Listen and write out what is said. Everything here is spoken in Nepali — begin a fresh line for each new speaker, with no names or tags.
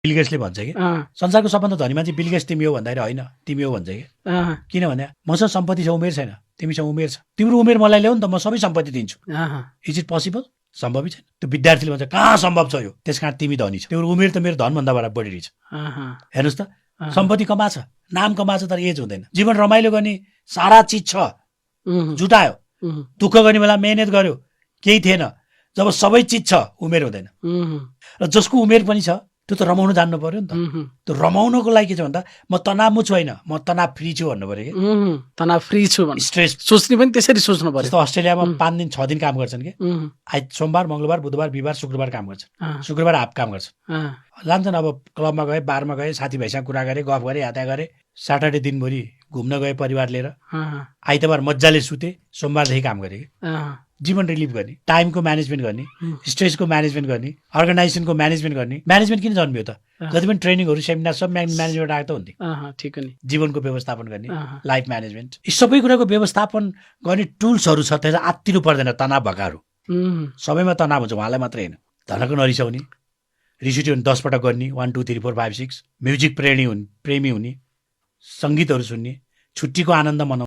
बिल गेट्सले भन्छ कि संसारको सबभन्दा धनी मान्छे बिल गेट्स तिमी हो भन्दाखेरि होइन तिमी हो भन्छ कि किनभने मसँग सम्पत्ति छ उमेर छैन तिमीसँग उमेर छ तिम्रो उमेर मलाई ल्याऊ नि त म सबै सम्पत्ति दिन्छु इज इट पोसिबल सम्भवै छैन त्यो विद्यार्थीले भन्छ कहाँ सम्भव छ यो त्यसकारण तिमी धनी छौ तिम्रो उमेर त मेरो धनभन्दा बढी रहेछ हेर्नुहोस् त सम्पत्ति कमाछ नाम कमाछ तर एज हुँदैन जीवन रमाइलो गर्ने सारा चिज छ जुटायो दुःख गर्ने बेला मेहनत गर्यो केही थिएन जब सबै चिज छ उमेर हुँदैन र जसको उमेर पनि छ त्यो त रमाउन जान्नु पर्यो नि त त्यो रमाउनको लागि के छ भन्दा म तनावमुक्त छैन म तनाव फ्री छु भन्नु पर्यो कि
तनाव फ्री छु
स्ट्रेस
सोच्ने पनि त्यसरी सोच्नु पर्यो
जस्तो अस्ट्रेलियामा 5 दिन 6 दिन काम गर्छन् कि सोमबार मंगलबार बुधबार बिहिबार शुक्रबार काम गर्छन् शुक्रबार हाफ काम गर्छन् लान्छन् अब क्लबमा गए बारमा गए साथीभाइसँग कुरा गरे गफ गरे यात्रा गरे सैटरडे दिनभरि घुम्न गए परिवार लिएर आइतबार मजाले सुते सोमबारदेखि काम गरे जीवन रिलिभ गर्ने टाइमको म्यानेजमेन्ट गर्ने स्ट्रेसको म्यानेजमेन्ट गर्ने अर्गनाइजेसनको म्यानेजमेन्ट गर्ने म्यानेजमेन्ट किन जन्मियो त जति पनि ट्रेनिङहरू सेमिनार सब म्यानेजमेन्ट आएको त हुन्थ्यो
ठिक हो नि
जीवनको व्यवस्थापन गर्ने लाइफ म्यानेजमेन्ट यी सबै कुराको व्यवस्थापन गर्ने टुल्सहरू छ त्यसलाई आत्तिनु पर्दैन तनाव भएकाहरू सबैमा तनाव हुन्छ उहाँलाई मात्रै होइन धनको नरिसाउने रिस उठ्यो भने 10 पटक गर्ने 1 2 3 4 5 6 म्युजिक प्रेमी हुने सङ्गीतहरू सुन्ने छुट्टीको आनन्द मनाउने